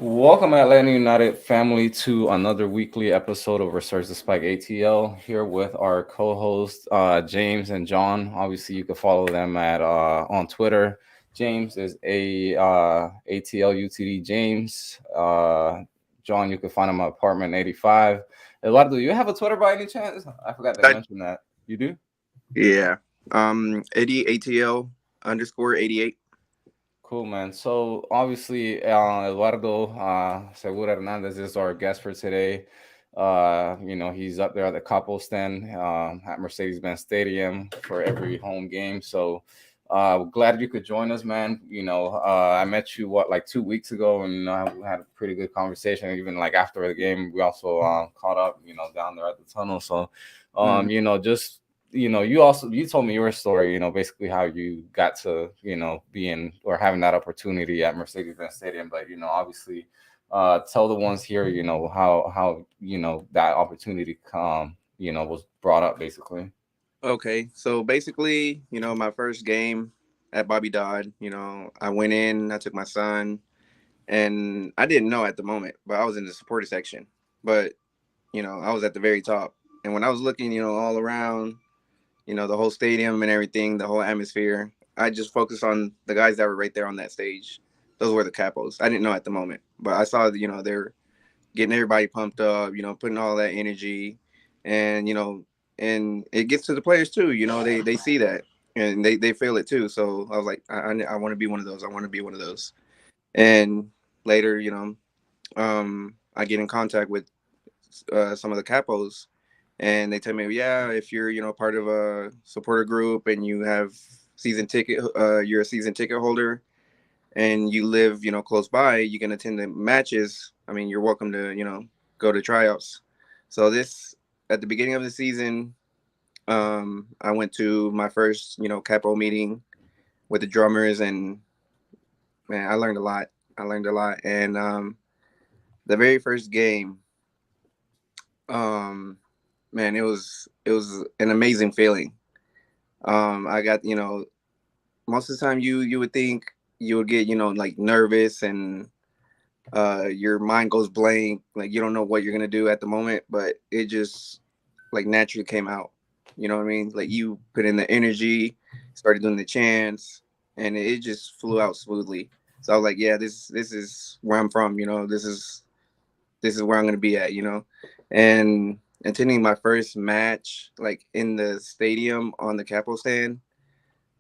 Welcome, Atlanta United family, to another weekly episode of Resurge The Spike ATL. Here with our co-hosts James and John. Obviously, you can follow them at on Twitter. James is ATL UTD James. John, you can find him at Apartment 85. Eduardo, do you have a Twitter by any chance? I forgot to I, mention that. You do? yeah. Eddie ATL underscore 88. Cool, man. So obviously, Eduardo Segura Hernandez is our guest for today. He's up there at the Capo stand at Mercedes-Benz Stadium for every home game. So glad you could join us, man. I met you like 2 weeks ago, and we had a pretty good conversation. Even like after the game, we also caught up, down there at the tunnel. So, Mm. just you told me your story, basically how you got to, being or having that opportunity at Mercedes-Benz Stadium. But, obviously, tell the ones here, how, that opportunity was brought up basically. Okay. So basically, my first game at Bobby Dodd, I went in, I took my son, and I didn't know at the moment, but I was in the supporter section. But, I was at the very top. And when I was looking, all around, the whole stadium and everything, the whole atmosphere, I just focused on the guys that were right there on that stage. Those were the capos. I didn't know at the moment, but I saw, they're getting everybody pumped up, putting all that energy, and and it gets to the players too. They see that and they feel it too. So I was like, I want to be one of those. I want to be one of those. And later, I get in contact with some of the capos, and they tell me, yeah, if you're part of a supporter group and you have season ticket, you're a season ticket holder and you live, close by, you can attend the matches. I mean, you're welcome to, go to tryouts. So this at the beginning of the season, I went to my first, capo meeting with the drummers, and man, I learned a lot. I learned a lot, and the very first game, um, man, it was an amazing feeling. I got, most of the time you would think you would get, like nervous and your mind goes blank, like you don't know what you're gonna do at the moment, but it just like naturally came out. You know what I mean? Like you put in the energy, started doing the chants, and it just flew out smoothly. So I was like, yeah, this is where I'm from. This is where I'm gonna be at. And attending my first match like in the stadium on the Capo stand,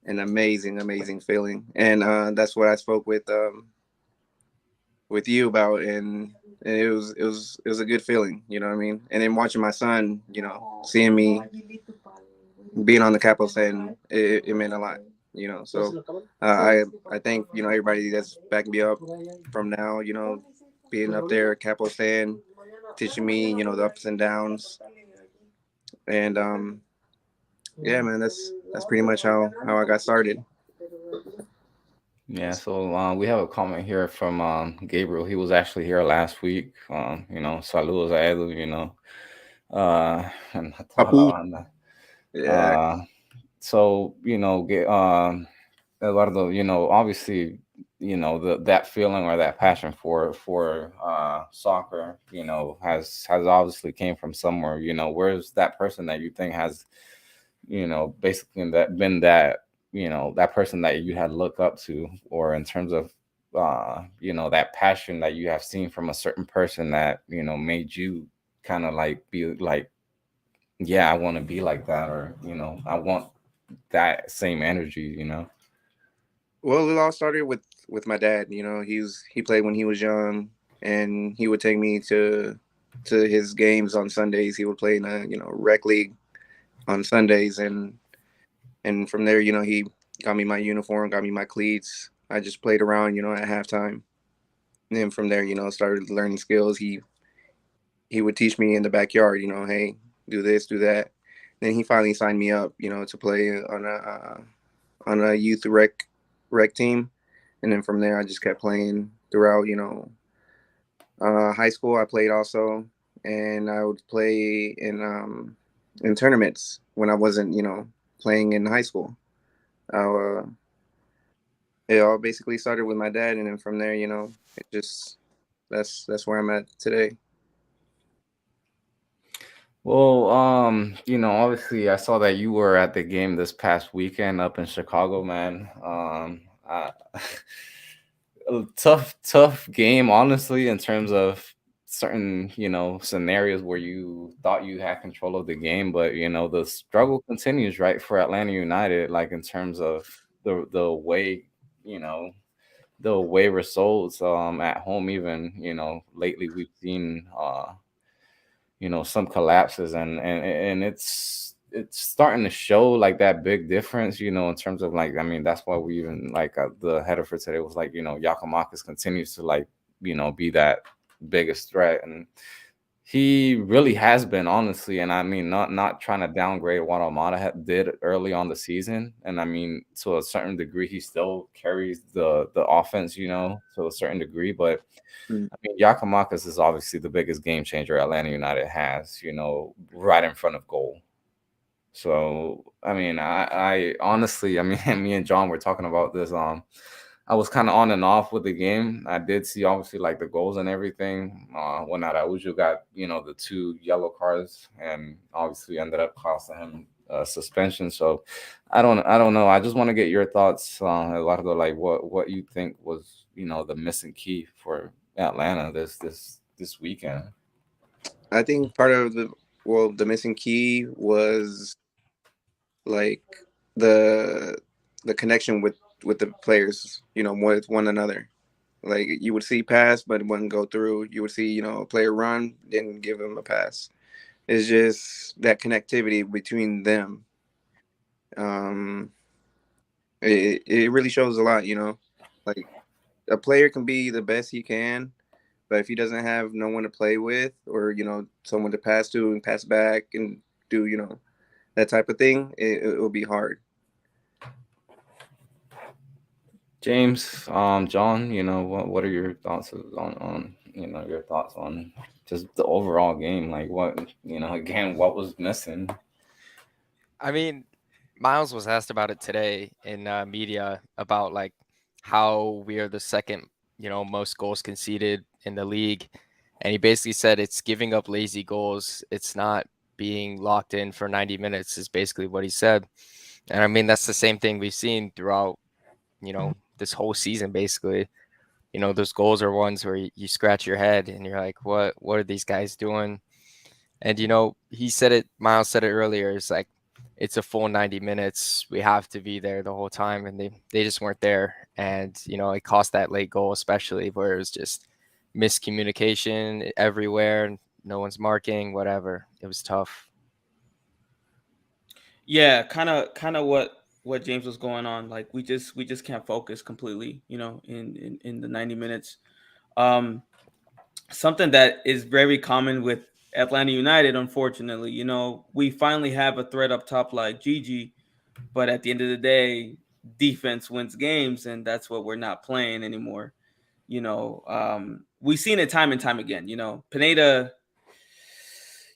an amazing feeling, and that's what I spoke with you about, and it was a good feeling, you know what I mean? And then watching my son, seeing me being on the Capo stand, it meant a lot, So I thank everybody that's backing me up from now, being up there at Capo stand, teaching me, the ups and downs, and yeah, man, that's pretty much how I got started. Yeah, so we have a comment here from Gabriel. He was actually here last week. Saludos a Edu, and a toda la Papu, banda. yeah. Uh, so, Eduardo, obviously, that feeling or that passion for soccer, has obviously came from somewhere. Where's that person that you think has, basically that been that, that person that you had looked up to, or in terms of, that passion that you have seen from a certain person that made you kind of like be like, yeah, I want to be like that, or I want that same energy. Well, it all started with my dad. He played when he was young, and he would take me to his games on Sundays. He would play in a rec league on Sundays, and from there, he got me my uniform, got me my cleats. I just played around, at halftime. And then from there, started learning skills. He would teach me in the backyard. Hey, do this, do that. Then he finally signed me up, to play on a youth rec team, and then from there I just kept playing throughout. High school I played also, and I would play in tournaments when I wasn't playing in high school. Uh, it all basically started with my dad, and then from there, it just that's where I'm at today. Well, obviously, I saw that you were at the game this past weekend up in Chicago, man. A tough game, honestly, in terms of certain, scenarios where you thought you had control of the game, but the struggle continues, right, for Atlanta United, like in terms of the way, you know, the away results at home. Even lately we've seen some collapses, and it's starting to show like that big difference, in terms of, like, I mean, that's why we even, like, the header for today was like, Giakoumakis continues to, like, be that biggest threat, and he really has been, honestly. And I mean, not trying to downgrade what Almada did early on the season, and I mean, to a certain degree he still carries the offense, to a certain degree, but Mm. I mean, Giakoumakis is obviously the biggest game changer Atlanta United has, right in front of goal. So, I mean, I honestly, I mean, me and John were talking about this. I was kind of on and off with the game. I did see, obviously, like, the goals and everything. When Araujo got, the two yellow cards, and obviously ended up costing him suspension. So, I don't know. I just want to get your thoughts, Eduardo. Like, what you think was, the missing key for Atlanta this weekend. I think part of the missing key was like the the connection with the players, with one another. Like you would see pass, but it wouldn't go through. You would see, a player run, didn't give him a pass. It's just that connectivity between them. Um, it really shows a lot, Like a player can be the best he can, but if he doesn't have no one to play with, or someone to pass to and pass back and do that type of thing, it will be hard. James, John, what are your thoughts on your thoughts on just the overall game? Like, what, again, what was missing? I mean, Miles was asked about it today in media about like how we are the second, most goals conceded in the league, and he basically said it's giving up lazy goals. It's not being locked in for 90 minutes. Is basically what he said, and I mean that's the same thing we've seen throughout, this whole season basically. Those goals are ones where you scratch your head and you're like, what are these guys doing? And he said it, Miles said it earlier, it's like it's a full 90 minutes. We have to be there the whole time, and they just weren't there. And it cost that late goal, especially where it was just miscommunication everywhere, no one's marking, whatever. It was tough. Yeah, kind of what James was going on. Like we just can't focus completely, in the 90 minutes. Um, Something that is very common with Atlanta United, unfortunately. We finally have a threat up top like Gigi, but at the end of the day, defense wins games, and that's what we're not playing anymore. We've seen it time and time again. Pineda,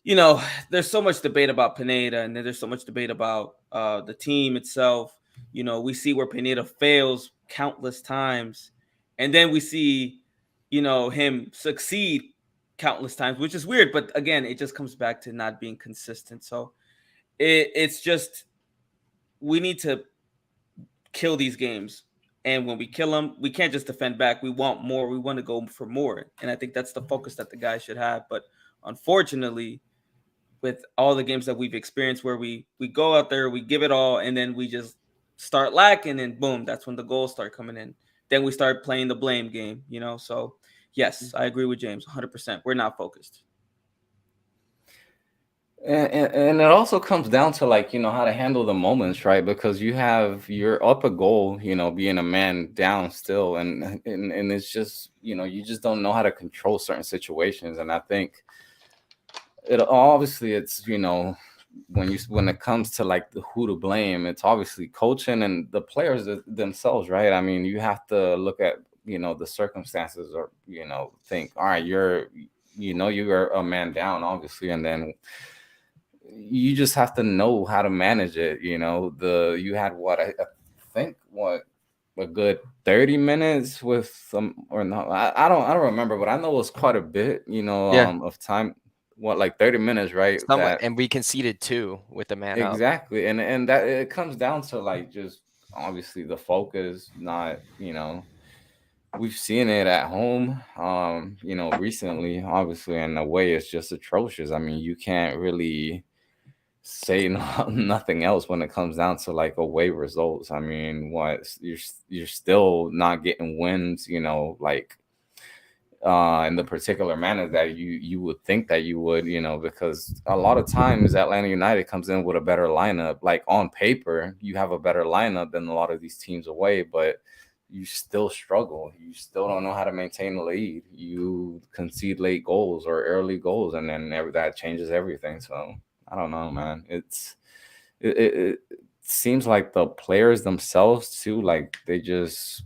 there's so much debate about Pineda, and then there's so much debate about the team itself. We see where Pineda fails countless times, and then we see, him succeed countless times, which is weird. But again, it just comes back to not being consistent. So it's just we need to kill these games. And when we kill them, we can't just defend back. We want more. We want to go for more. And I think that's the focus that the guys should have. But unfortunately, with all the games that we've experienced where we go out there, we give it all, and then we just start lacking, and boom, that's when the goals start coming in. Then we start playing the blame game. So yes, I agree with James 100%. We're not focused. And it also comes down to, like, how to handle the moments, right? Because you're up a goal, being a man down still, and it's just, you just don't know how to control certain situations. And I think it obviously, it's, when it comes to, like, the who to blame, it's obviously coaching and the players themselves, right? I mean, you have to look at, the circumstances, or, think, all right, you're a man down, obviously, and then you just have to know how to manage it. You had what, I think, what a good 30 minutes with some or not. I don't remember, but I know it was quite a bit, Yeah, of time. What, like 30 minutes, right? somewhat. That And we conceded 2 with the man up. exactly. And that it comes down to like just obviously the focus, not, we've seen it at home, recently, obviously, and the way it's just atrocious. I mean, you can't really say nothing else when it comes down to like away results. I mean, you're still not getting wins, like in the particular manner that you would think that you would, because a lot of times Atlanta United comes in with a better lineup. Like on paper, you have a better lineup than a lot of these teams away, but you still struggle. You still don't know how to maintain the lead. You concede late goals or early goals, and then that changes everything. So I don't know, man. It seems like the players themselves too, like they just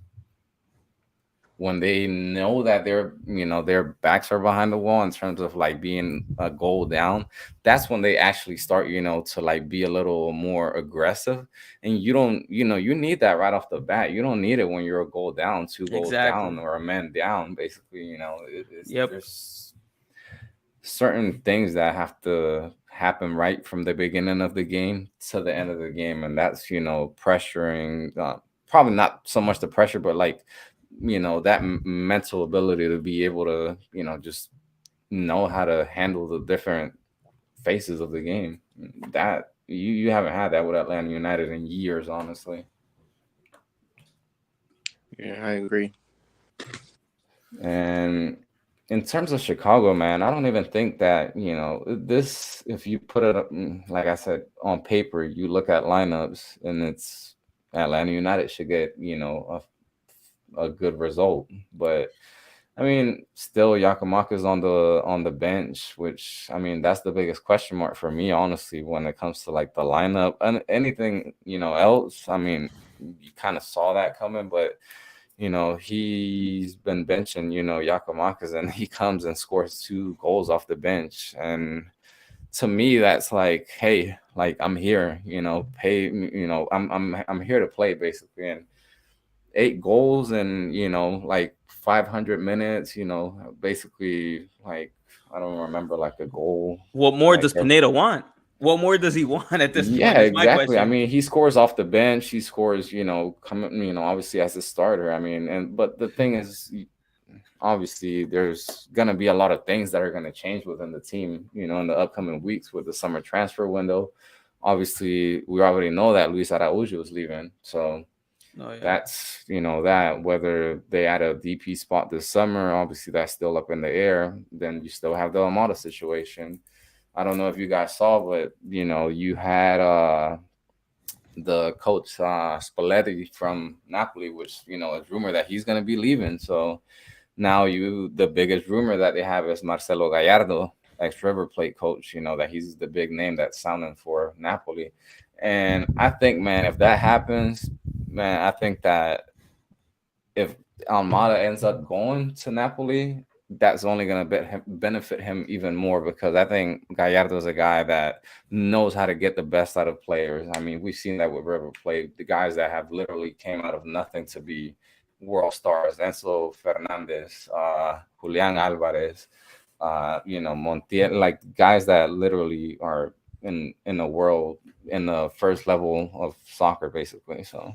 when they know that their backs are behind the wall in terms of like being a goal down, that's when they actually start, to like be a little more aggressive. And you don't, you need that right off the bat. You don't need it when you're a goal down, 2 goals Exactly. down, or a man down. Basically, Yep. there's certain things that have to happen right from the beginning of the game to the end of the game, and that's pressuring. Probably not so much the pressure, but like that mental ability to be able to just know how to handle the different faces of the game. That you haven't had that with Atlanta United in years, honestly. Yeah, I agree. And in terms of Chicago, man, I don't even think that, this, if you put it up, like I said, on paper, you look at lineups and it's Atlanta United should get, a good result. But I mean, still Giakoumakis on the bench, which I mean, that's the biggest question mark for me, honestly, when it comes to like the lineup and anything, else. I mean, you kind of saw that coming, but he's been benching, Giakoumakis, and he comes and scores 2 goals off the bench. And to me, that's like, hey, like I'm here, pay me, I'm here to play basically. And 8 goals and like 500 minutes, basically like I don't remember like a goal. What more Like does Pineda want? What more does he want at this point? yeah, Is my exactly. I question. mean, he scores off the bench. He scores, coming, obviously as a starter. I mean, but the thing is, obviously, there's gonna be a lot of things that are gonna change within the team, in the upcoming weeks with the summer transfer window. Obviously, we already know that Luis Araujo is leaving, so Oh yeah. that's that whether they add a DP spot this summer, obviously that's still up in the air. Then you still have the Amada situation. I don't know if you guys saw, but you had the coach Spalletti from Napoli, which is rumored that he's going to be leaving. So now the biggest rumor that they have is Marcelo Gallardo, ex River Plate coach. That he's the big name that's sounding for Napoli. And I think, man, if that happens, man, I think that if Almada ends up going to Napoli, that's only going to benefit him even more, because I think Gallardo is a guy that knows how to get the best out of players. I mean, we've seen that with River Plate, the guys that have literally came out of nothing to be world stars: Enzo Fernandez, Julian Alvarez, Montiel, like guys that literally are in the world in the first level of soccer, basically. So.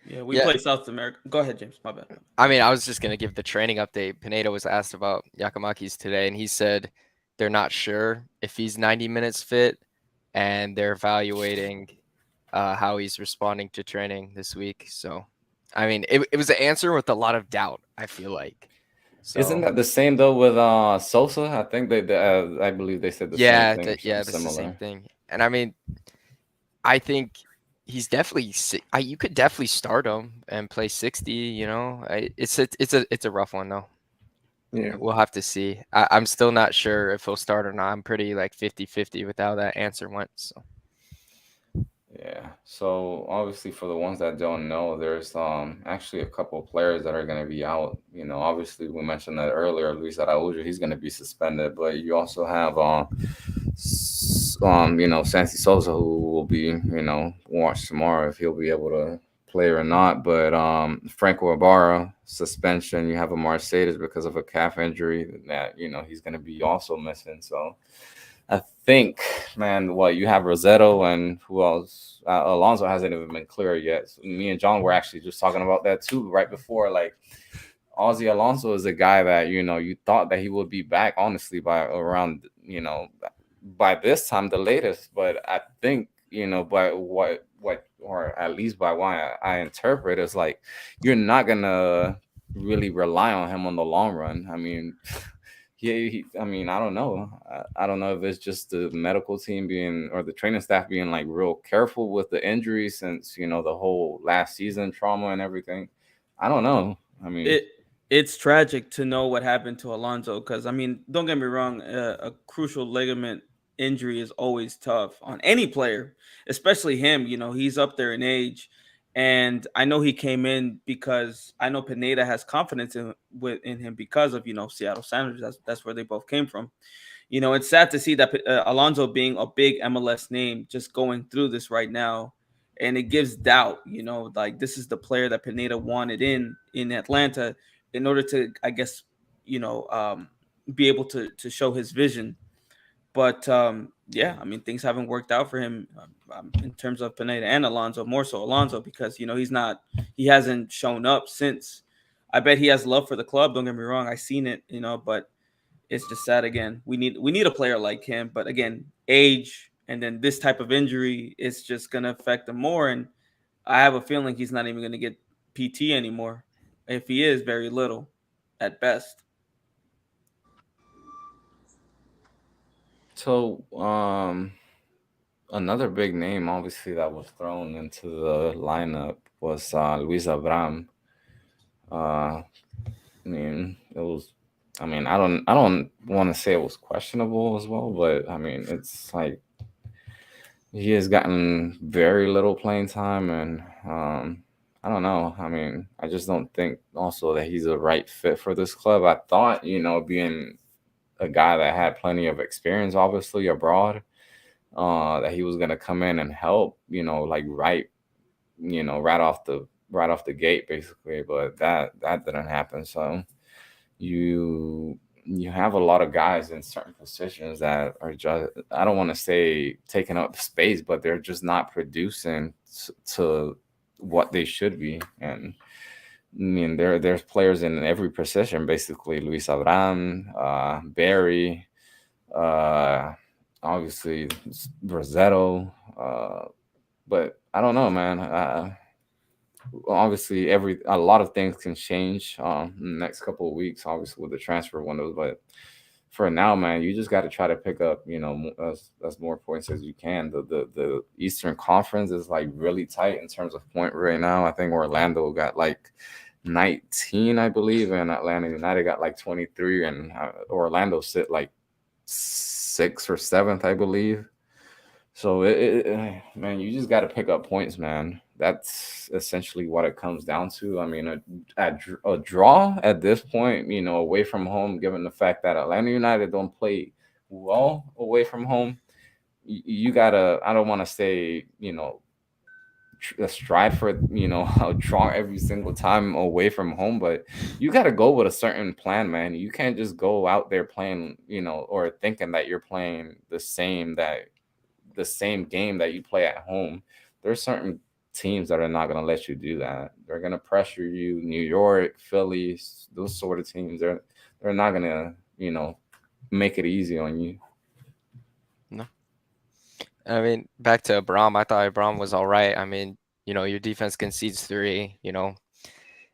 Yeah, we Yeah. play South America. Go ahead, James. My bad. I mean, I was just going to give the training update. Pineda was asked about Giakoumakis today, and he said they're not sure if he's 90 minutes fit, and they're evaluating how he's responding to training this week. So, I mean, it was an answer with a lot of doubt, I feel like. So, Isn't that the same though with Sosa? I think I believe they said the same thing or something that's the same similar. thing. And I mean, I think he's definitely you could definitely start him and play 60, it's a rough one though. Yeah. We'll have to see. I'm still not sure if he'll start or not. I'm pretty like 50-50 with how that answer went. So Yeah. So obviously, for the ones that don't know, there's actually a couple of players that are going to be out. Obviously we mentioned that earlier. Luis Araujo, he's going to be suspended, but you also have Santi Sosa, who will be watched tomorrow if he'll be able to play or not. But Franco Ibarra suspension. You have a Mercedes because of a calf injury that he's going to be also missing. So I think, man, what you have Rossetto and who else? Alonso hasn't even been clear yet. So me and John were actually just talking about that too right before. Like Ozzy Alonso is a guy that you thought that he would be back honestly by around by this time the latest. But I think by what or at least by why I interpret is like you're not gonna really rely on him on the long run. I mean. I mean, I don't know. I don't know if it's just the medical team being or the training staff being like real careful with the injuries since the whole last season trauma and everything. I don't know. I mean, It's tragic to know what happened to Alonso because I mean, don't get me wrong, a crucial ligament injury is always tough on any player, especially him. He's up there in age, and I know he came in because I know Pineda has confidence in him because of Seattle Sounders. That's where they both came from. It's sad to see that Alonso being a big MLS name just going through this right now, and it gives doubt. Like this is the player that Pineda wanted in Atlanta in order to, I guess, be able to show his vision. But yeah, I mean, things haven't worked out for him in terms of Pineda and Alonso, more so Alonso, because he hasn't shown up since. I bet he has love for the club. Don't get me wrong, I seen it, but it's just sad again. We need a player like him, but again, age and then this type of injury is just gonna affect him more. And I have a feeling he's not even gonna get PT anymore. If he is, very little at best. so another big name obviously that was thrown into the lineup was Luis Abram. I mean, it was. I mean, I don't want to say it was questionable as well, but I mean, it's like he has gotten very little playing time, and I don't know. I mean, I just don't think also that he's a right fit for this club. I thought, being a guy that had plenty of experience, obviously abroad, that he was gonna come in and help, like right off the gate, basically. But that didn't happen. So you have a lot of guys in certain positions that are just I don't want to say taking up space, but they're just not producing to what they should be. And I mean, there's players in every position basically. Luis Abram, Barry, uh, obviously Rossetto, but I don't know, man. Obviously a lot of things can change in the next couple of weeks, obviously with the transfer windows. But for now, man, you just got to try to pick up, as more points as you can. The Eastern Conference is like really tight in terms of point right now. I think Orlando got like 19, I believe, and Atlanta United got like 23, and Orlando sit like 6th or 7th, I believe. So man, you just got to pick up points, man. That's essentially what it comes down to. I mean, a draw at this point, away from home, given the fact that Atlanta United don't play well away from home, you gotta. I don't want to say, strive for a draw every single time away from home, but you got to go with a certain plan, man. You can't just go out there playing, or thinking that you're playing the same game that you play at home. There's certain teams that are not going to let you do that. They're going to pressure you. New York, Philly, those sort of teams. They're not going to make it easy on you. No, I mean, back to Abram. I thought Abram was all right. I mean, your defense concedes 3.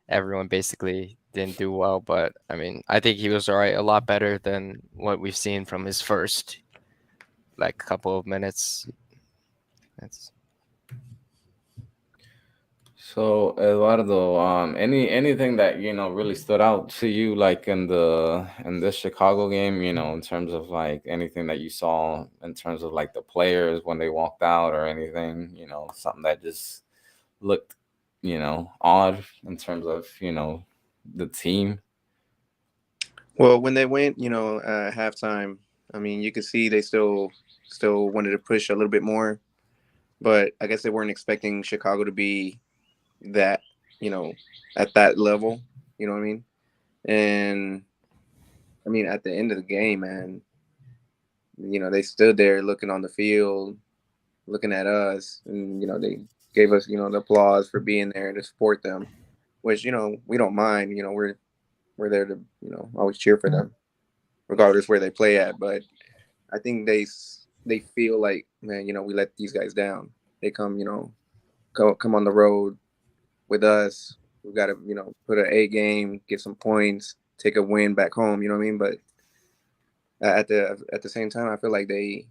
Everyone basically didn't do well, but I mean, I think he was all right. A lot better than what we've seen from his first like couple of minutes. That's So Eduardo, anything that really stood out to you, like in this Chicago game, in terms of like anything that you saw in terms of like the players when they walked out or anything, something that just looked, odd in terms of the team. Well, when they went, halftime, I mean, you could see they still wanted to push a little bit more, but I guess they weren't expecting Chicago to be that, you know, at that level. You know what I mean? And I mean, at the end of the game, man, you know, they stood there looking on the field, looking at us, and you know, they gave us, you know, the applause for being there to support them, which you know we don't mind. You know, we're there to, you know, always cheer for them, regardless where they play at. But I think they feel like, man, you know, we let these guys down. They come, you know, come on the road with us. We got to, you know, put an A game, get some points, take a win back home. You know what I mean? But at the same time, I feel like they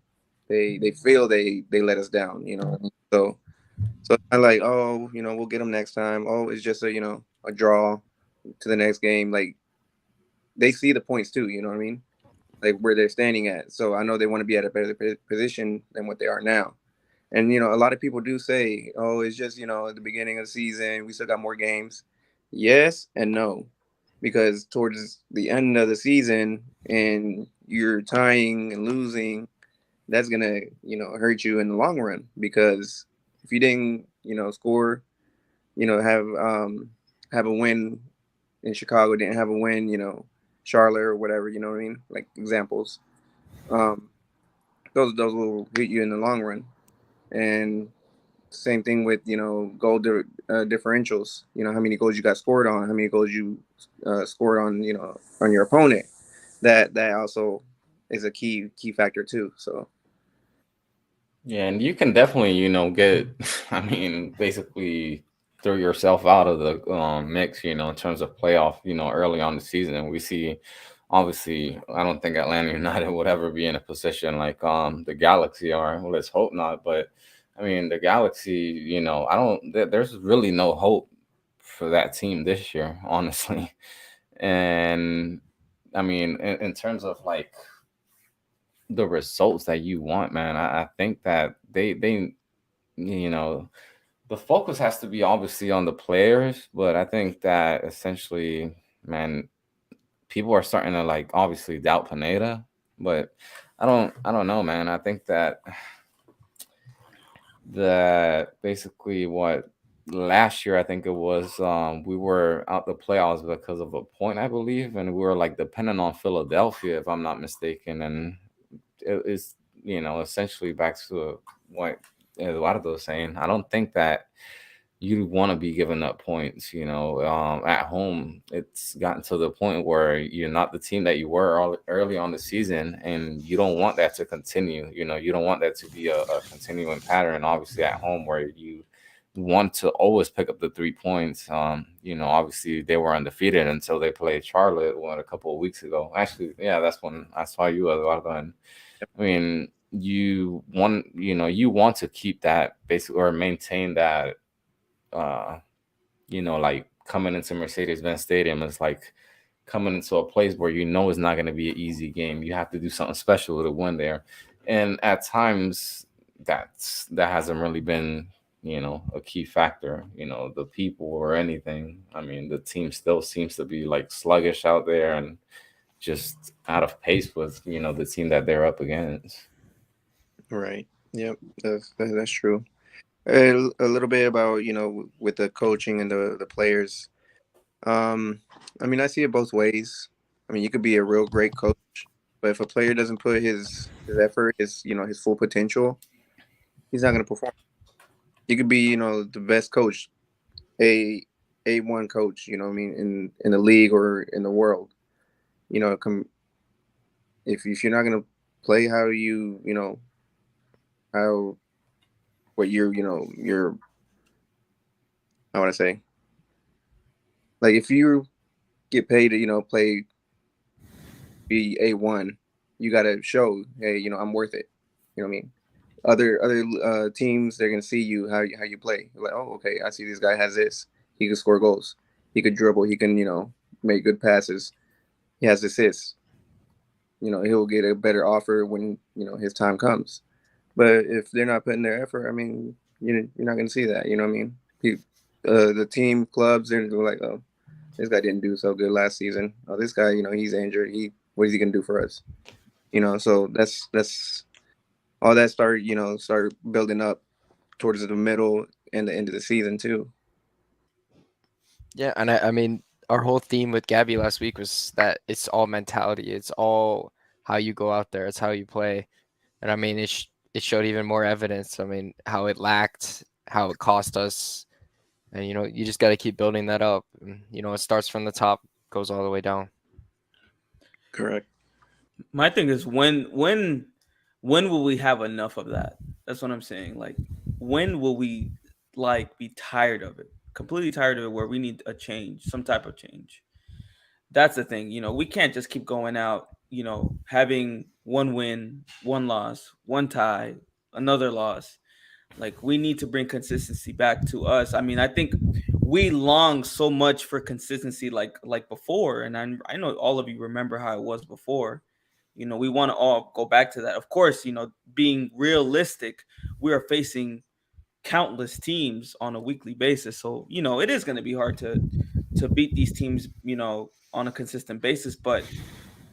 feel they let us down. You know, so I like, oh, you know, we'll get them next time. Oh, it's just a, you know, a draw to the next game. Like they see the points too. You know what I mean? Like where they're standing at. So I know they want to be at a better position than what they are now. And you know, a lot of people do say, "Oh, it's just, you know, at the beginning of the season, we still got more games." Yes and no, because towards the end of the season, and you're tying and losing, that's gonna, you know, hurt you in the long run. Because if you didn't, you know, score, you know, have a win in Chicago, didn't have a win, you know, Charlotte or whatever, you know what I mean? Like examples. Um, those will hit you in the long run. And same thing with, you know, differentials. You know, how many goals you got scored on, how many goals you scored on, you know, on your opponent. That also is a key factor too. So Yeah, and you can definitely, you know, get, I mean, basically throw yourself out of the mix, you know, in terms of playoff, you know, early on the season. We see, obviously, I don't think Atlanta United would ever be in a position like the Galaxy are. Well, let's hope not. But I mean, the Galaxy, you know, I don't, there's really no hope for that team this year, honestly. And I mean, in terms of like the results that you want, man, I think that they you know, the focus has to be obviously on the players, but I think that essentially, man, people are starting to like obviously doubt Pineda, but I don't know, man. I think that basically what last year I think it was we were out the playoffs because of a point, I believe, and we were like dependent on Philadelphia if I'm not mistaken, and it is, you know, essentially back to what Eduardo was saying. I don't think that you want to be giving up points, you know, at home. It's gotten to the point where you're not the team that you were early on the season, and you don't want that to continue. You know, you don't want that to be a continuing pattern, obviously, at home where you want to always pick up the 3 points. You know, obviously they were undefeated until they played Charlotte a couple of weeks ago. Actually, yeah, that's when I saw you, Eduardo. And I mean, you want to keep that basically or maintain that uh, you know, like coming into Mercedes-Benz Stadium is like coming into a place where you know it's not going to be an easy game. You have to do something special to win there, and at times that hasn't really been, you know, a key factor. You know, the people or anything. I mean, the team still seems to be like sluggish out there and just out of pace with, you know, the team that they're up against. right, yep, that's true. A little bit about, you know, with the coaching and the players. Um, I mean, I see it both ways. I mean, you could be a real great coach, but if a player doesn't put his effort, his, you know, his full potential, he's not going to perform. You could be, you know, the best coach, a A1 coach, you know what I mean, in the league or in the world. You know, if you're not going to play how you know, how what you know, your I want to say, like if you get paid to, you know, play, be A1, you got to show, hey, you know, I'm worth it. You know what I mean? Other teams, they're gonna see you how you play. Like, oh, okay, I see this guy has this. He can score goals. He could dribble. He can, you know, make good passes. He has assists. You know, he'll get a better offer when, you know, his time comes. But if they're not putting their effort, I mean, you're not gonna see that. You know what I mean? The team clubs, they're like, oh, this guy didn't do so good last season. Oh, this guy, you know, he's injured. What is he gonna do for us? You know, so that's all that started, you know, started building up towards the middle and the end of the season too. Yeah, and I mean, our whole theme with Gabby last week was that it's all mentality. It's all how you go out there. It's how you play. And I mean, it showed even more evidence. I mean, how it lacked, how it cost us. And, you just got to keep building that up. And, it starts from the top, goes all the way down. Correct. My thing is when will we have enough of that? That's what I'm saying. Like, when will we be tired of it? Completely tired of it, where we need a change, some type of change. That's the thing. We can't just keep going out, having one win, one loss, one tie, another loss. Like, we need to bring consistency back to us. I mean, I think we long so much for consistency like before, and I know all of you remember how it was before. We want to all go back to that. Of course, being realistic, we are facing countless teams on a weekly basis. So, it is going to be hard to beat these teams, on a consistent basis, but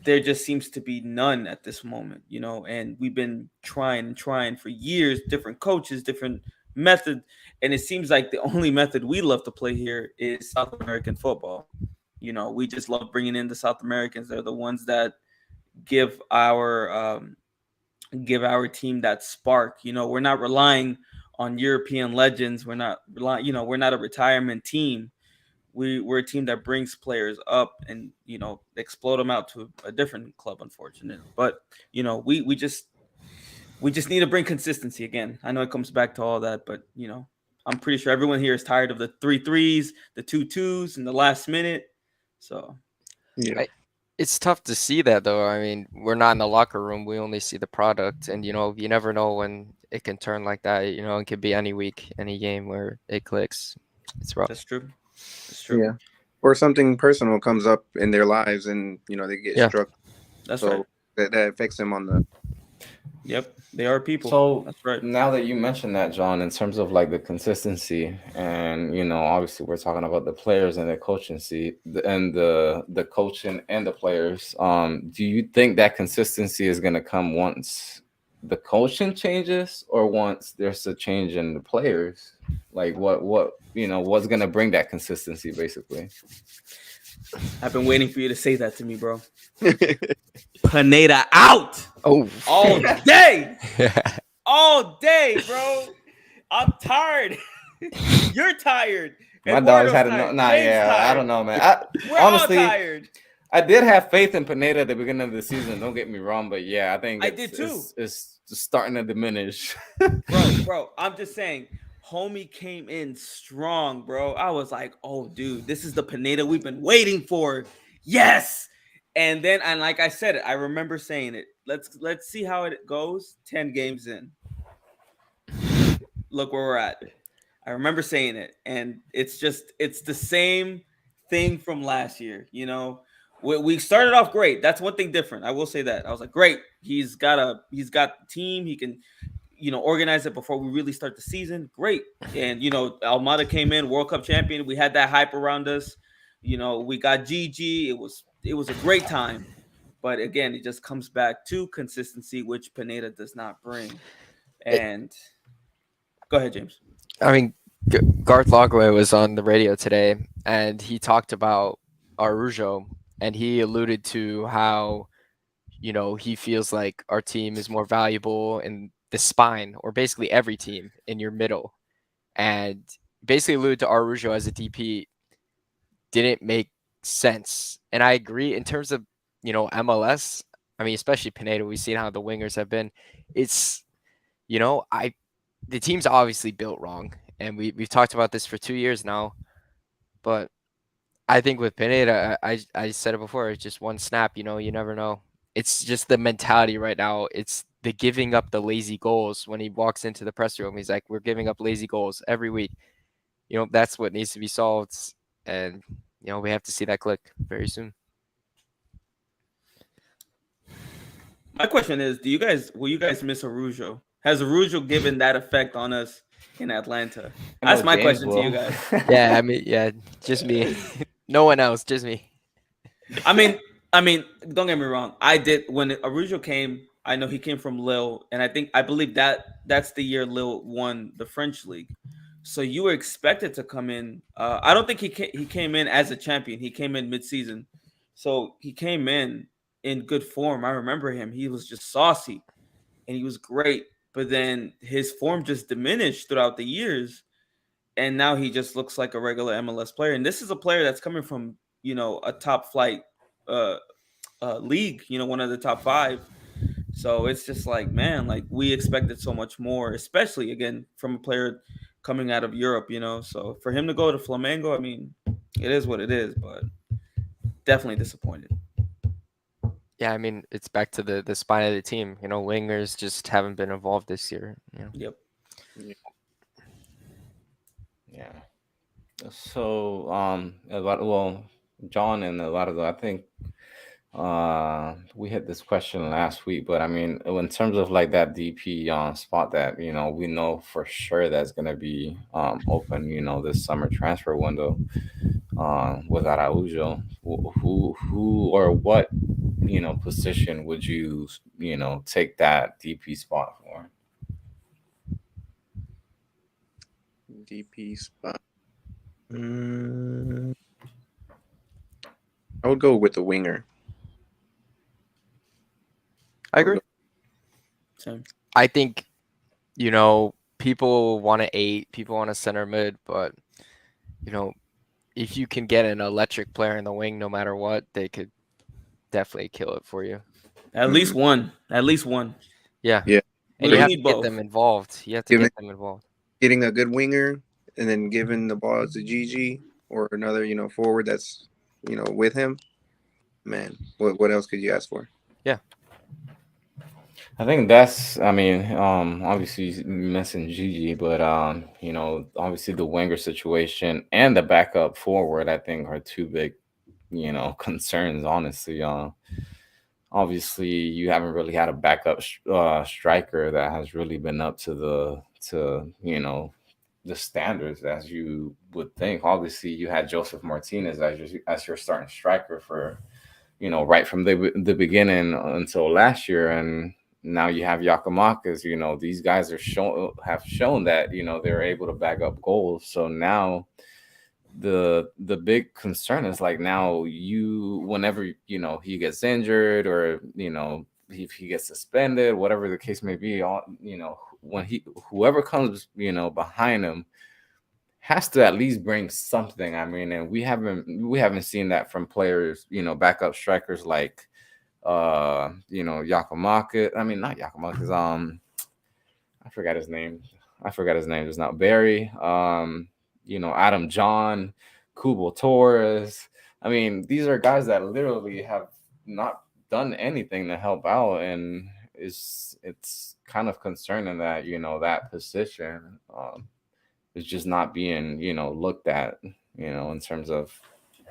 there just seems to be none at this moment, and we've been trying and trying for years, different coaches, different method, and it seems like the only method we love to play here is South American football. We just love bringing in the South Americans. They're the ones that give our team that spark. We're not relying on European legends. We're not relying, we're not a retirement team. We're a team that brings players up and explode them out to a different club, unfortunately. But we just need to bring consistency again. I know it comes back to all that, but I'm pretty sure everyone here is tired of the 3-3s, the 2-2s, in the last minute. So Yeah. It's tough to see that, though. I mean, we're not in the locker room. We only see the product. And, you never know when it can turn like that. It could be any week, any game where it clicks. It's rough. that's true. That's true. Yeah. Or something personal comes up in their lives, and they get Yeah. struck. That's So right. that affects them on the. Yep, they are people. So That's right. now that you mentioned that, John, in terms of like the consistency, and obviously we're talking about the players and the coaching and the coaching and the players. Do you think that consistency is going to come once the coaching changes, or once there's a change in the players? Like what's going to bring that consistency, basically? I've been waiting for you to say that to me, bro. Pineda out Oh, all day. All day, bro. I'm tired. You're tired. My Eduardo's dogs had tired. Nah, James yeah, I tired. don't know, man. We're Honestly, all tired. I did have faith in Pineda at the beginning of the season. Don't get me wrong, but yeah, I think I did too. It's just starting to diminish. Bro, I'm just saying, homie came in strong, bro. I was like, oh, dude, this is the Pineda we've been waiting for. Yes. And then, and like I said, I remember saying it. Let's see how it goes. 10 games in. Look where we're at. I remember saying it, and it's the same thing from last year. We started off great. That's one thing different. I will say that. I was like, great. He's got the team. He can, organize it before we really start the season. Great. And Almada came in, World Cup champion. We had that hype around us. We got Gigi. It was a great time. But again, it just comes back to consistency, which Pineda does not bring. And go ahead, James. I mean, Garth Logway was on the radio today, and he talked about Arujo, and he alluded to how, he feels like our team is more valuable in the spine, or basically every team in your middle, and basically alluded to Arujo as a DP didn't make sense. And I agree in terms of, MLS. I mean, especially Pineda, we've seen how the wingers have been. It's, the team's obviously built wrong, and we've talked about this for 2 years now. But I think with Pineda, I said it before, it's just one snap. You never know. It's just the mentality right now. It's the giving up the lazy goals. When he walks into the press room, he's like, "We're giving up lazy goals every week." That's what needs to be solved, and we have to see that click very soon. My question is, will you guys miss Arujo? Has Arujo given that effect on us in Atlanta? That's my question to you guys. Yeah, I mean, yeah, just me. No one else, just me. I mean, don't get me wrong. I did when Arujo came. I know he came from Lille, and I believe that's the year Lille won the French league. So you were expected to come in. I don't think he came in as a champion. He came in mid-season, so he came in good form. I remember him. He was just saucy, and he was great. But then his form just diminished throughout the years, and now he just looks like a regular MLS player. And this is a player that's coming from a top flight uh, league. One of the top five. So it's just like, man, like we expected so much more, especially again from a player coming out of Europe, So for him to go to Flamengo, I mean, it is what it is, but definitely disappointed. Yeah, I mean, it's back to the spine of the team. Wingers just haven't been involved this year. Yep. Yeah. So John and a lot of I think we had this question last week, but I mean, in terms of like that DP spot that we know for sure that's gonna be open, this summer transfer window with Araujo, who or what position would you take that DP spot for? DP spot. I would go with the winger. I agree. Same. I think, people want to 8, people want to center mid, but if you can get an electric player in the wing, no matter what, they could definitely kill it for you. At least one. At least one. Yeah. Yeah. And We you have need to get both. them involved. You have to get them involved. Getting a good winger and then giving the ball to Gigi or another, forward that's, with him. Man, what else could you ask for? Yeah. I think that's, I mean, obviously you mentioned Gigi, but obviously the winger situation and the backup forward, I think, are two big, concerns. Honestly, obviously you haven't really had a backup striker that has really been up to the standards as you would think. Obviously, you had Joseph Martinez as your starting striker for right from the beginning until last year, and now you have Giakoumakis. These guys have shown that they're able to back up goals. So now the big concern is like now whenever he gets injured or if he gets suspended, whatever the case may be, when whoever comes behind him has to at least bring something. I mean, and we haven't seen that from players, backup strikers like Giakoumakis. I mean, not Giakoumakis. I forgot his name. Just now. Barry. Adam John, Kubal Torres. I mean, these are guys that literally have not done anything to help out, and it's kind of concerning that that position is just not being looked at in terms of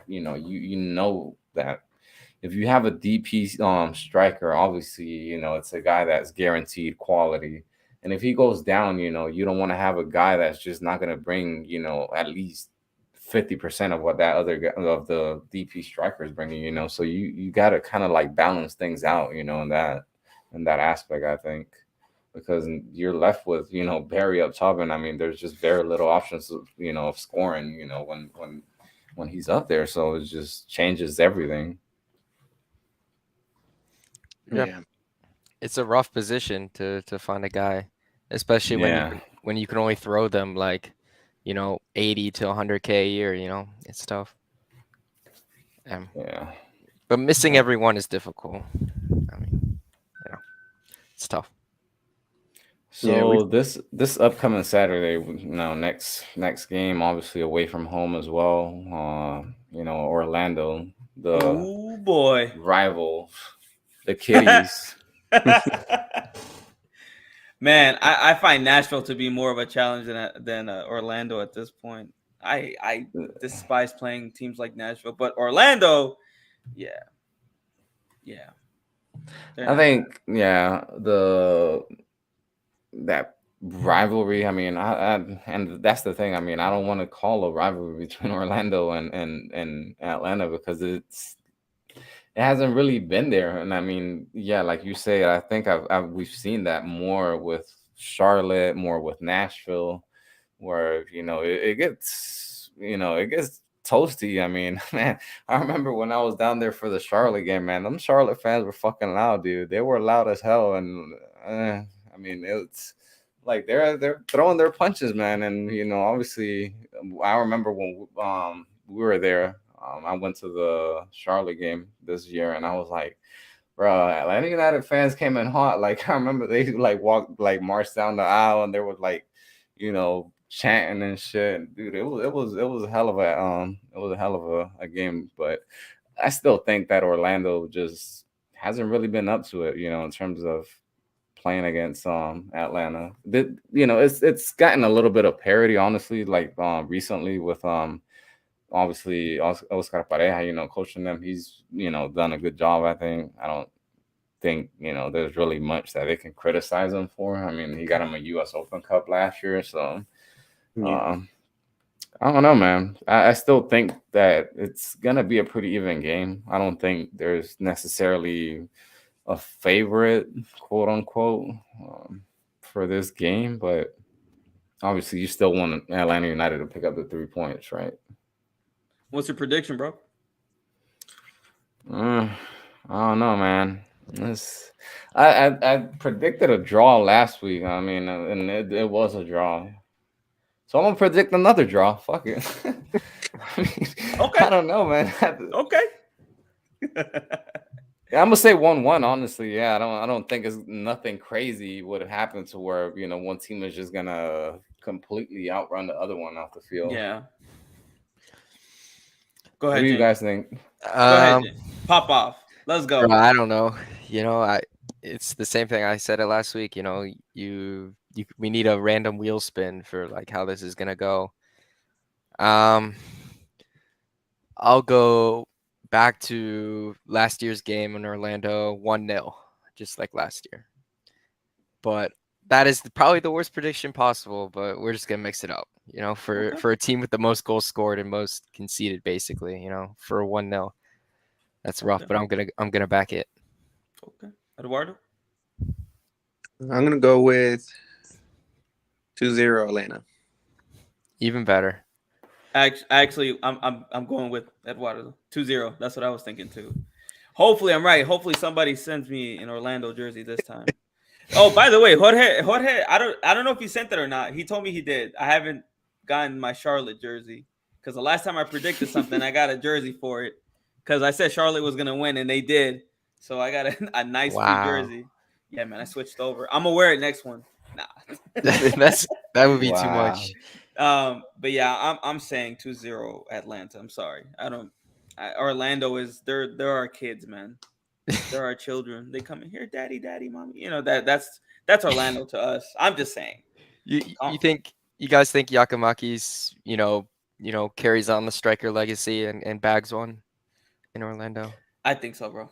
that if you have a DP striker, obviously it's a guy that's guaranteed quality, and if he goes down, you don't want to have a guy that's just not going to bring at least 50% of what that of the DP striker is bringing. So you got to kind of like balance things out in that aspect, I think, because you're left with Barry up top, and I mean there's just very little options of scoring when he's up there, so it just changes everything. Yeah. It's a rough position to find a guy, especially when you can only throw them like 80 to 100K a year. It's tough. Yeah, but missing everyone is difficult. I mean, it's tough. So this upcoming Saturday, next game, obviously away from home as well. Orlando, the boy, rival, the Kitties. Man, I find Nashville to be more of a challenge than Orlando at this point. I despise playing teams like Nashville, but Orlando, yeah. I think that rivalry. I mean, and that's the thing. I mean, I don't want to call a rivalry between Orlando and Atlanta because it hasn't really been there. And I mean, yeah, like you say, I think we've seen that more with Charlotte, more with Nashville. where it gets toasty. I mean, man, I remember when I was down there for the Charlotte game, man. Them Charlotte fans were fucking loud, dude. They were loud as hell, and I mean, it's like they're throwing their punches, man. And obviously, I remember when we were there. I went to the Charlotte game this year, and I was like, bro, Atlanta United fans came in hot. Like I remember they like walked, like marched down the aisle, and they were like, chanting and shit. Dude, it was a hell of a game. But I still think that Orlando just hasn't really been up to it, in terms of playing against Atlanta. It's gotten a little bit of parity, honestly, like recently with obviously Oscar Pareja, coaching them. He's done a good job. I don't think there's really much that they can criticize him for. I mean, he got him a U.S. Open Cup last year, so I don't know, man. I still think that it's gonna be a pretty even game. I don't think there's necessarily a favorite, quote unquote, for this game, but obviously you still want Atlanta United to pick up the 3 points, right? What's your prediction, bro? I don't know, man. I predicted a draw last week. I mean, and it was a draw. So I'm gonna predict another draw. Fuck it. Okay. I don't know, man. Okay. Yeah, I'm gonna say 1-1. Honestly, yeah. I don't think it's nothing crazy would happen to where one team is just gonna completely outrun the other one off the field. Yeah. Go ahead. What do you James. guys think? Go ahead, James. Pop off. Let's go. Bro, I don't know. It's the same thing I said it last week. We need a random wheel spin for like how this is gonna go. I'll go back to last year's game in Orlando, 1-0, just like last year. But that is probably the worst prediction possible. But we're just gonna mix it up, for a team with the most goals scored and most conceded, basically, for a 1-0. That's rough, but I'm gonna back it. Okay, Eduardo. I'm gonna go with 2-0 Atlanta. Even better. Actually, I'm going with Eduardo. 2-0. That's what I was thinking too. Hopefully, I'm right. Hopefully, somebody sends me an Orlando jersey this time. Oh, by the way, Jorge, I don't know if he sent it or not. He told me he did. I haven't gotten my Charlotte jersey because the last time I predicted something, I got a jersey for it because I said Charlotte was gonna win and they did. So I got a nice free jersey. Yeah, man, I switched over. I'm gonna wear it next one. Nah, that would be too much. But yeah, I'm saying 2-0 Atlanta. I'm sorry, Orlando is there are kids, man. There are children. They come in here, daddy, mommy. That's Orlando to us. I'm just saying. You guys think Giakoumakis, carries on the striker legacy and bags one in Orlando? I think so, bro.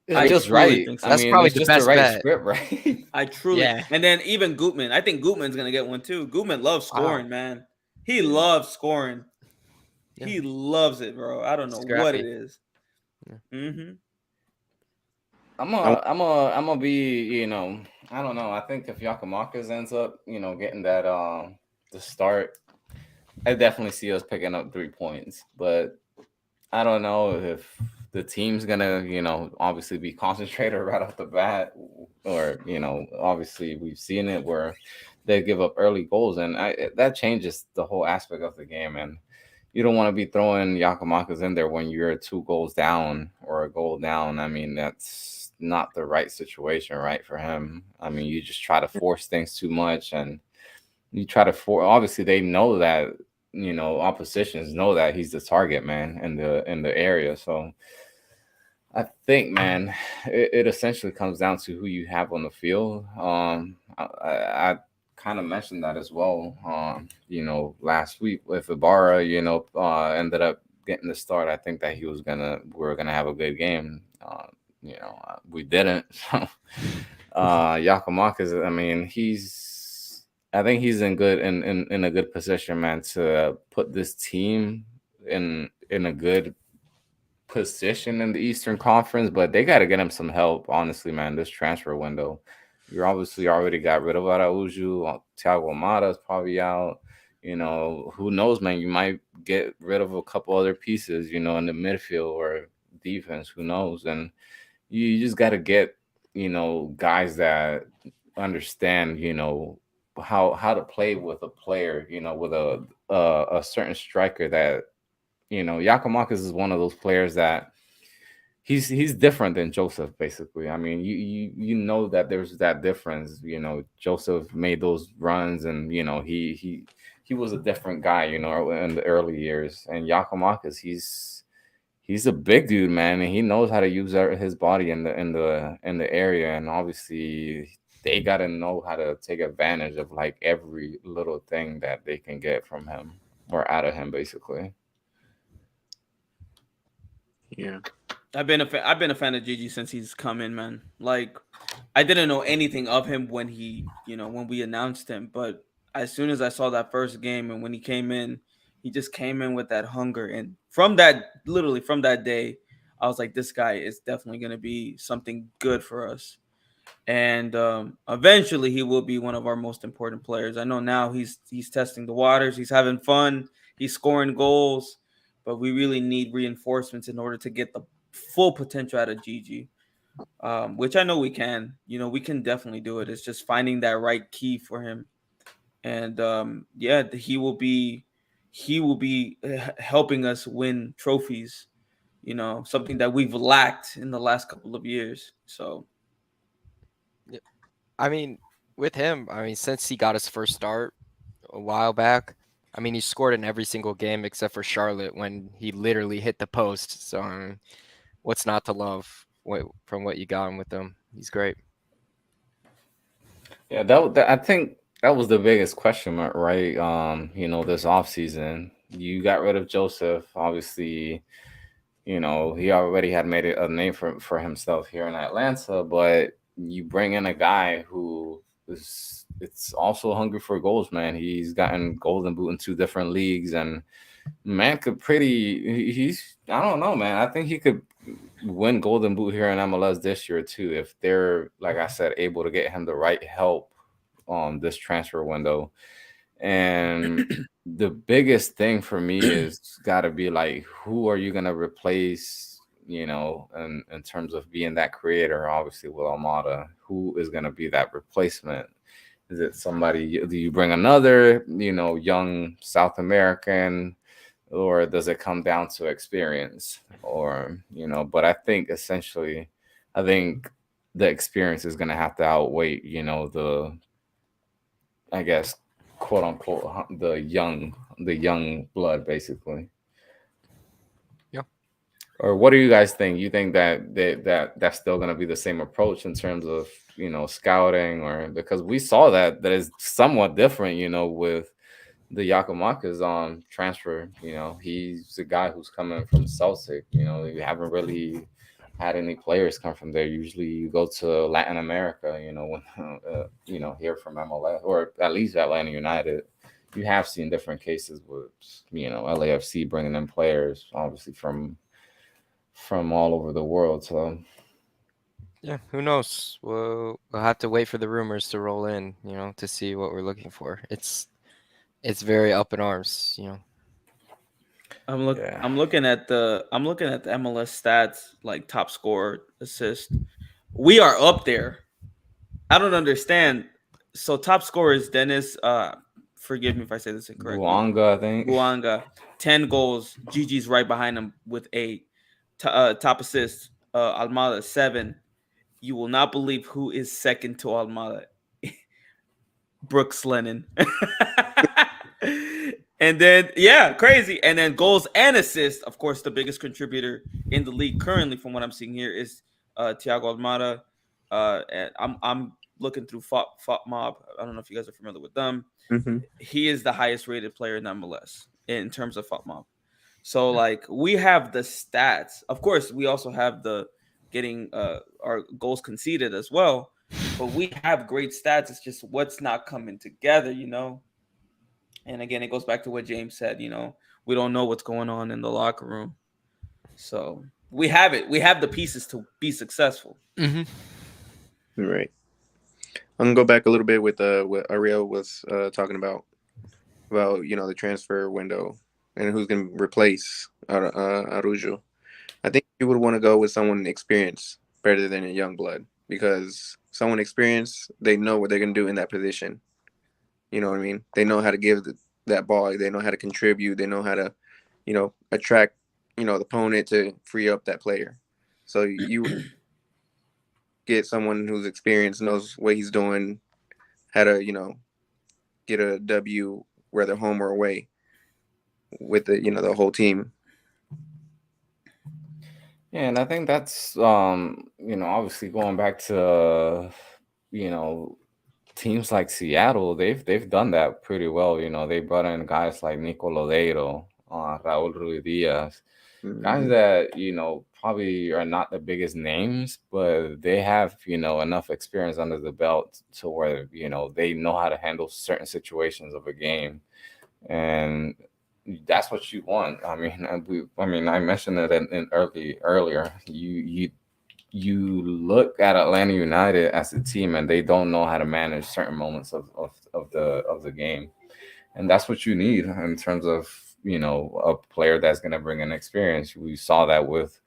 It's just right. Think so. That's probably the best bet. Script, right? I truly. Yeah. And then even Gutman. I think Gutman's gonna get one too. Gutman loves scoring, man. He loves scoring. Yeah. He loves it, bro. I don't know what it is. Yeah. Mm-hmm. I'm gonna be, I don't know. I think if Giakoumakis ends up, getting that the start, I definitely see us picking up 3 points. But I don't know if the team's gonna, obviously be concentrated right off the bat, or obviously we've seen it where they give up early goals, and that changes the whole aspect of the game. And you don't want to be throwing Giakoumakis in there when you're 2 goals down or a goal down. I mean, that's not the right situation, right, for him. I mean, you just try to force things too much, and you try to obviously they know that, oppositions know that he's the target man in the area. So I think, man, it essentially comes down to who you have on the field. I kind of mentioned that as well, last week with Ibarra, ended up getting the start. I think that we were gonna have a good game. We didn't. Giakoumakis, I mean, I think he's in a good position, man, to put this team in a good position in the Eastern Conference, but they got to get him some help, honestly, man. This transfer window, you're obviously already got rid of Araujo. Thiago Almada's probably out. who knows, man? You might get rid of a couple other pieces, in the midfield or defense. Who knows? And you just got to get, guys that understand, how to play with a player, with a certain striker that, Giakoumakis is one of those players that he's different than Joseph, basically. I mean, you know that there's that difference. Joseph made those runs, and he was a different guy, in the early years. And Giakoumakis, he's a big dude, man, and he knows how to use his body in the area. And obviously, they got to know how to take advantage of like every little thing that they can get from him or out of him, basically. Yeah. I've been a fan of Gigi since he's come in, man. Like, I didn't know anything of him when when we announced him, but as soon as I saw that first game and when he came in, he just came in with that hunger. And from that day, I was like, this guy is definitely going to be something good for us. And eventually he will be one of our most important players. I know now he's testing the waters, he's having fun, he's scoring goals, but we really need reinforcements in order to get the full potential out of Gigi, which I know we can. We can definitely do it. It's just finding that right key for him, and he will be helping us win trophies. Something that we've lacked in the last couple of years. So, I mean, with him, since he got his first start a while back, he scored in every single game except for Charlotte when he literally hit the post. So, what's not to love from what you got him with him? He's great. Yeah, I think that was the biggest question mark, right? This offseason, you got rid of Joseph. Obviously, he already had made a name for himself here in Atlanta, but you bring in a guy who it's also hungry for goals, man. He's gotten Golden Boot in 2 different leagues, and man I don't know, man. I think he could win Golden Boot here in MLS this year too, if they're, like I said, able to get him the right help on this transfer window. And the biggest thing for me is got to be like, who are you going to replace, in terms of being that creator, obviously with Almada? Who is going to be that replacement? Is it somebody, do you bring another, young South American, or does it come down to experience? Or, but I think essentially, the experience is going to have to outweigh, I guess, quote unquote, the young blood, basically. Yeah. Or what do you guys think? You think that's still going to be the same approach in terms of, scouting, or because we saw that is somewhat different, with the Giakoumakis transfer. He's a guy who's coming from Celtic. You haven't really had any players come from there. Usually you go to Latin America, when here from MLS, or at least Atlanta United. You have seen different cases with, LAFC bringing in players, obviously from all over the world. So yeah, who knows? We'll have to wait for the rumors to roll in, to see what we're looking for. It's very up in arms, I'm looking at the MLS stats, like top scorer, assist. We are up there. I don't understand. So top scorer is Dennis. Forgive me if I say this incorrectly. Buanga, I think. Buanga, 10 goals. Gigi's right behind him with 8. Top assists. Almada 7. You will not believe who is second to Almada. Brooks Lennon. And then, crazy. And then goals and assists. Of course, the biggest contributor in the league currently, from what I'm seeing here, is Thiago Almada. And I'm looking through FOTMob. I don't know if you guys are familiar with them. Mm-hmm. He is the highest rated player in MLS in terms of FOTMob. So, like, we have the stats. Of course, we also have the getting our goals conceded as well. But we have great stats. It's just what's not coming together, And again, it goes back to what James said, we don't know what's going on in the locker room. So we have it. We have the pieces to be successful. Mm-hmm. Right. I'm going to go back a little bit with what Ariel was talking about. about the transfer window and who's going to replace Arujo. I think you would want to go with someone experienced better than a young blood because someone experienced, they know what they're going to do in that position. You know what I mean? They know how to give that ball. They know how to contribute. They know how to, attract, the opponent to free up that player. So you get someone who's experienced, knows what he's doing, how to, get a W, whether home or away, with the whole team. Yeah, and I think that's obviously going back to you know teams like Seattle, they've done that pretty well. They brought in guys like Nico Lodeiro, Raul Ruiz Diaz, guys Hmm. that probably are not the biggest names, but they have enough experience under the belt to where they know how to handle certain situations of a game, and that's what you want. I mean, I mentioned it earlier. You look at Atlanta United as a team, and they don't know how to manage certain moments of the game, and that's what you need in terms of a player that's going to bring an experience. We saw that with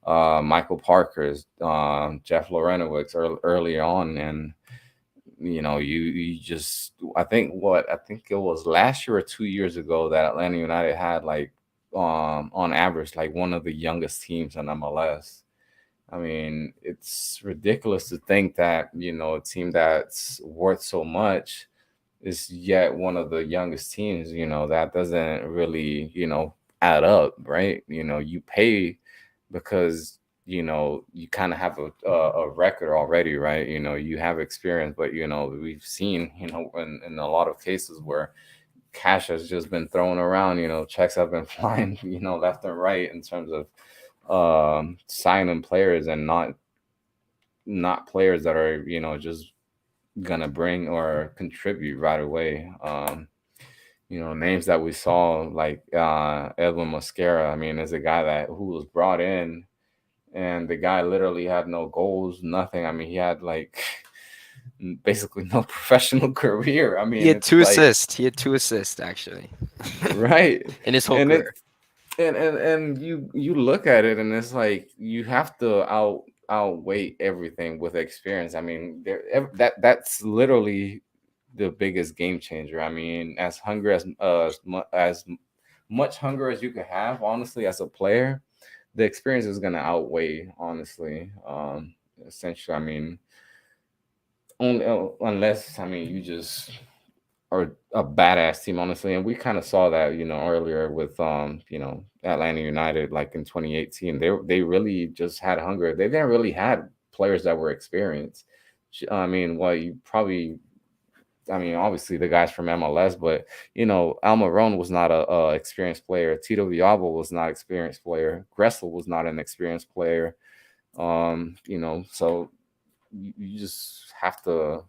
Michael Parker's, Jeff Lorenowicz early on, and you just I think it was last year or 2 years ago that Atlanta United had like on average like one of the youngest teams in MLS. I mean, it's ridiculous to think that, a team that's worth so much is yet one of the youngest teams. That doesn't really, add up, right? You pay because, you kind of have a record already, right? You have experience, but, we've seen, in a lot of cases where cash has just been thrown around, checks have been flying, left and right in terms of signing players and not players that are just gonna bring or contribute right away. Names that we saw like Edwin Mosquera. I mean, is a guy who was brought in, and the guy literally had no goals, nothing. I mean, he had like basically no professional career. I He mean, had it's two like assists. He had two assists actually right, in his whole and career. it's and you look at it and it's like you have to outweigh everything with experience. I mean, that's literally the biggest game changer. I mean, as hungry as much hunger as you could have, honestly, as a player, the experience is gonna outweigh, honestly. Essentially, I mean, only unless you just are a badass team, honestly. And we kind of saw that, earlier with Atlanta United, like in 2018. They really just had hunger. They didn't really had players that were experienced. I mean, well, you probably, I mean, obviously the guys from MLS, but Almiron was not a experienced player. Tito Villalba was not experienced player. Gressel was not an experienced player. So you just have to.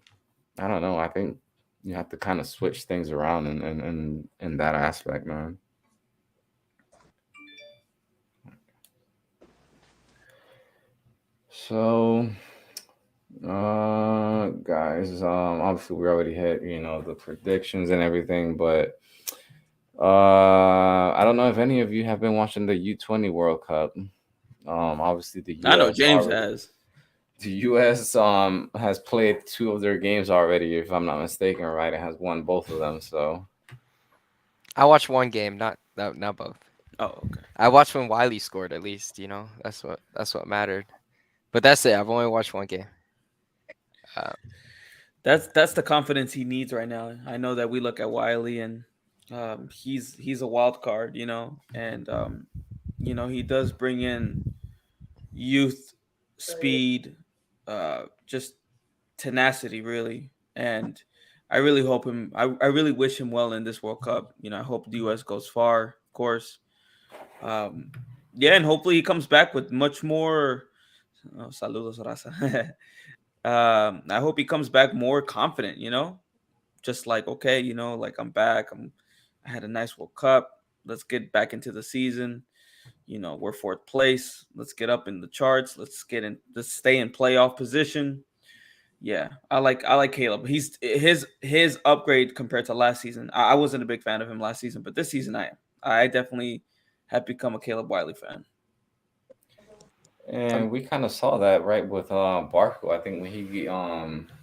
I don't know. I think you have to kind of switch things around in that aspect, man. So, guys, obviously we already hit, the predictions and everything, but I don't know if any of you have been watching the U20 World Cup. Obviously I know James has. The US has played two of their games already, if I'm not mistaken, right? It has won both of them, so I watched one game, not both. Oh, okay. I watched when Wiley scored at least. That's what mattered. But that's it. I've only watched one game. Uh, That's the confidence he needs right now. I know that we look at Wiley and he's a wild card, and he does bring in youth, speed, just tenacity, really. And I really hope him. I really wish him well in this World Cup. I hope the U.S. goes far, of course. Um, yeah, and hopefully he comes back with much more. Oh, saludos, raza. I hope he comes back more confident. Just like okay, like I'm back. I had a nice World Cup. Let's get back into the season. We're fourth place. Let's get up in the charts. Let's stay in playoff position. Yeah, I like Caleb. He's his upgrade compared to last season. I wasn't a big fan of him last season, but this season I am. I definitely have become a Caleb Wiley fan. And we kind of saw that right with Barco. I think when he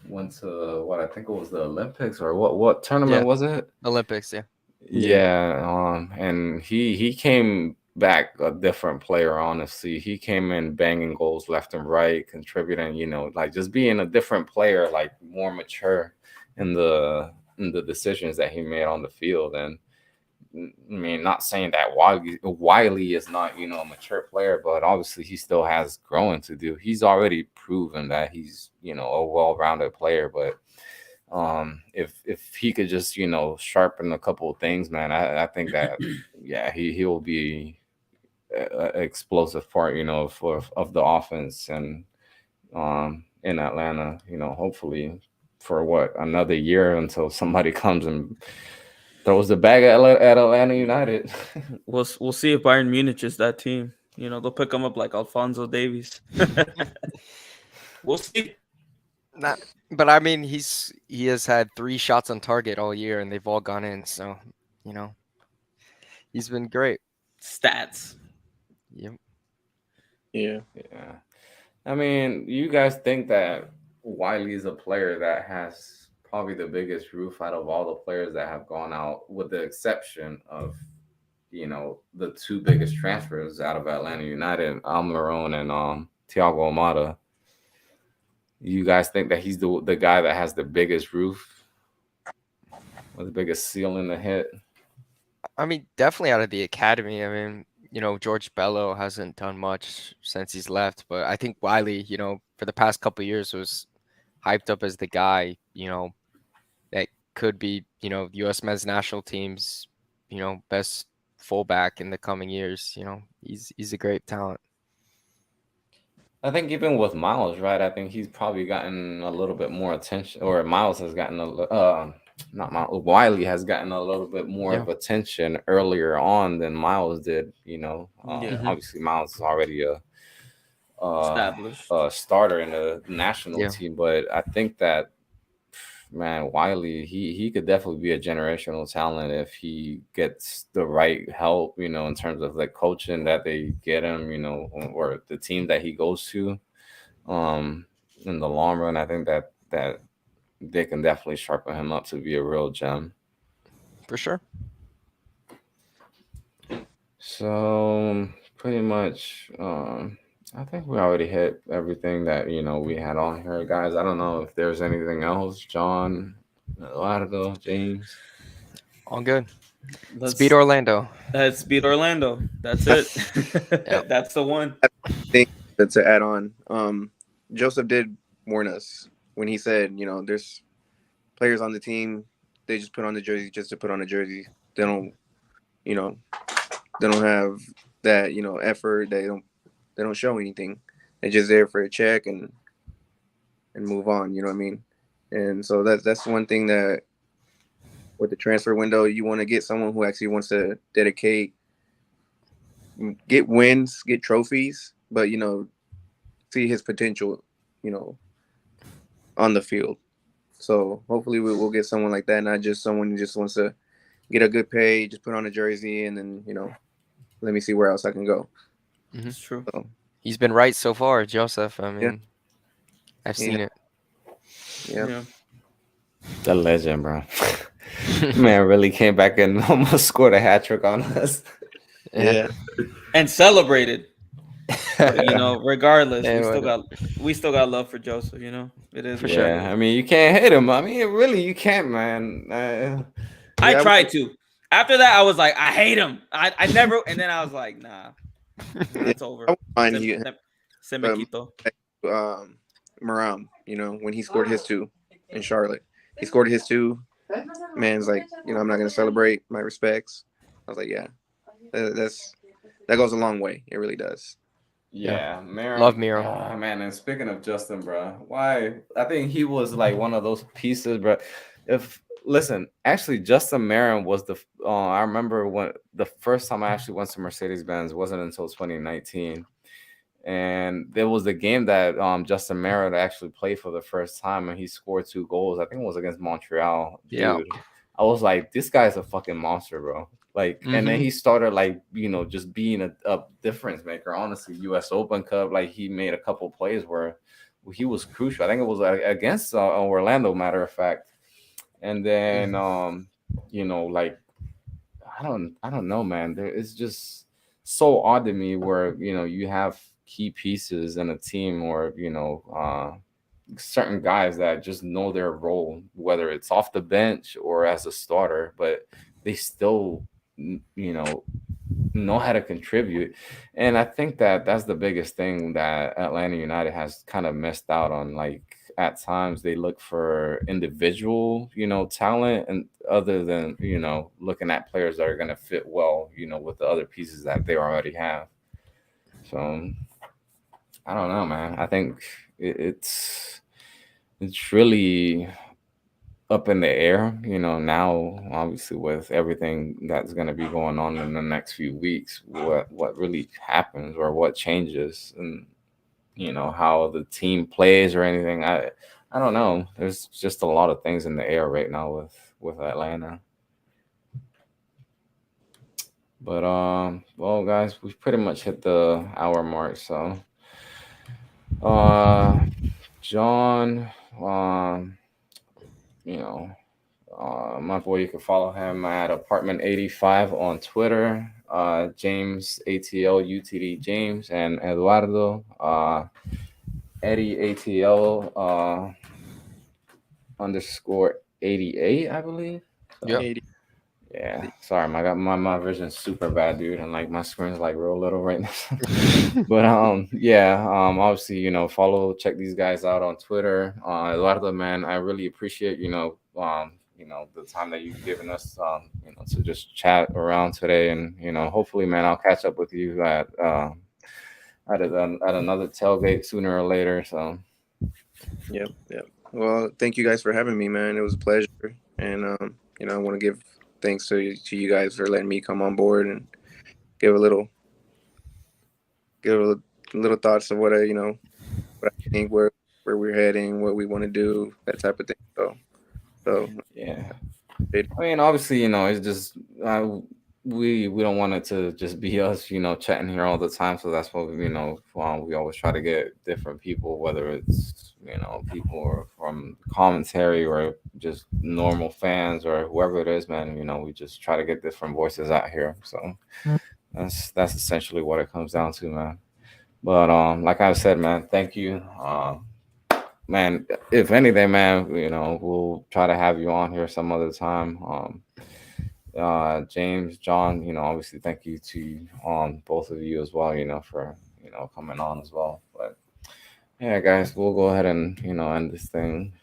went to what I think it was the Olympics or what tournament Yeah. was it? Olympics, yeah. Yeah, and he came back a different player, honestly. He came in banging goals left and right, contributing, like just being a different player, like more mature in the decisions that he made on the field. And I mean, not saying that Wiley is not, a mature player, but obviously he still has growing to do. He's already proven that he's, a well-rounded player, but if he could just sharpen a couple of things, man, I think that yeah, he will be an explosive part, of the offense and in Atlanta, hopefully for what, another year until somebody comes and throws the bag at Atlanta United. We'll see if Bayern Munich is that team. They'll pick him up like Alfonso Davies. We'll see. Not, but I mean, he has had 3 shots on target all year, and they've all gone in. So, he's been great. Stats. Yep. Yeah. Yeah. I mean, you guys think that Wiley's a player that has probably the biggest roof out of all the players that have gone out, with the exception of, the 2 biggest transfers out of Atlanta United, Almiron and Thiago Almada. You guys think that he's the guy that has the biggest roof or the biggest ceiling to hit? I mean, definitely out of the academy. I mean, George Bello hasn't done much since he's left, but I think Wiley, for the past couple of years was hyped up as the guy, that could be, U.S. men's national team's, best fullback in the coming years. He's a great talent. I think even with Miles, right? I think he's probably gotten a little bit more attention, or Miles has gotten not Miles, Wiley has gotten a little bit more of attention earlier on than Miles did. Obviously Miles is already Established. a starter in the national team, but I think that, man, Wiley, he could definitely be a generational talent if he gets the right help, in terms of the coaching that they get him, or the team that he goes to. In the long run, I think that they can definitely sharpen him up to be a real gem. For sure. So pretty much, I think we already hit everything that we had on here, guys. I don't know if there's anything else, John, Eduardo, James. All good. Speed Orlando. Speed Orlando. That's it. That's the one. I think to add on, Joseph did warn us when he said, there's players on the team, they just put on the jersey just to put on a jersey. They don't, they don't have that, effort. They don't show anything. They're just there for a check and move on. You know what I mean? And so that's one thing that with the transfer window, you want to get someone who actually wants to dedicate, get wins, get trophies, but see his potential, on the field. So hopefully we'll get someone like that, not just someone who just wants to get a good pay, just put on a jersey, and then let me see where else I can go. It's true. So, he's been right so far, Joseph. I mean, I've seen it. Yeah. The legend, bro. Man really came back and almost scored a hat trick on us. Yeah. And celebrated. But, regardless, Yeah, we still got love for Joseph. It is. For Yeah, sure. I mean, you can't hate him. I mean, really, you can't, man. I tried to. After that, I was like, I hate him. I never. And then I was like, nah, it's over. I wouldn't mind Se me quitó. Maram, when he scored his 2 in Charlotte, he scored his 2. Man's like, I'm not gonna celebrate. My respects. I was like, yeah, that goes a long way. It really does. Yeah, Miro. Love Miro. Man, and speaking of Justin, bro, why? I think he was like one of those pieces, bro. Listen, actually, Justin Marin was I remember when the first time I actually went to Mercedes-Benz wasn't until 2019, And there was a game that Justin Merritt actually played for the first time, and he scored 2 goals. I think it was against Montreal. Yeah. Dude, I was like, this guy's a fucking monster, bro. Like, and then Mhm. he started like, just being a difference maker. Honestly, U.S. Open Cup, like he made a couple plays where he was crucial. I think it was against Orlando, matter of fact. And then, like I don't know, man. It's just so odd to me where you have key pieces in a team, or certain guys that just know their role, whether it's off the bench or as a starter, but they still, know how to contribute. And I think that that's the biggest thing that Atlanta United has kind of missed out on. Like at times they look for individual, talent, and other than, looking at players that are going to fit well, with the other pieces that they already have. So I don't know, man. I think it's really up in the air, now, obviously, with everything that's going to be going on in the next few weeks, what really happens or what changes, and how the team plays or anything. I don't know. There's just a lot of things in the air right now with Atlanta. But well, guys, we've pretty much hit the hour mark. So uh John, um you know my boy, you can follow him at apartment 85 on Twitter. James ATL UTD James, and Eduardo Eddie ATL underscore 88, I believe. Yep. So yeah, sorry, my vision's super bad, dude, and like my screen's like real little right now. But yeah, obviously, check these guys out on Twitter. Eduardo, man, I really appreciate, the time that you've given us, to just chat around today. And hopefully, man, I'll catch up with you at another tailgate sooner or later. So Yep, yep. Well, thank you guys for having me, man. It was a pleasure, and I want to give thanks to you guys for letting me come on board and give a little give a little thoughts of what I think, where we're heading, what we want to do, that type of thing. So yeah. it, I mean, obviously, it's just we don't want it to just be us, chatting here all the time. So that's why we always try to get different people, whether it's people or from commentary or just normal fans or whoever it is, man. We just try to get different voices out here. So that's essentially what it comes down to, man. But like I said, man, thank you. Man, if anything, man, we'll try to have you on here some other time. James, John, obviously thank you to both of you as well, for coming on as well. But yeah, guys, we'll go ahead and end this thing.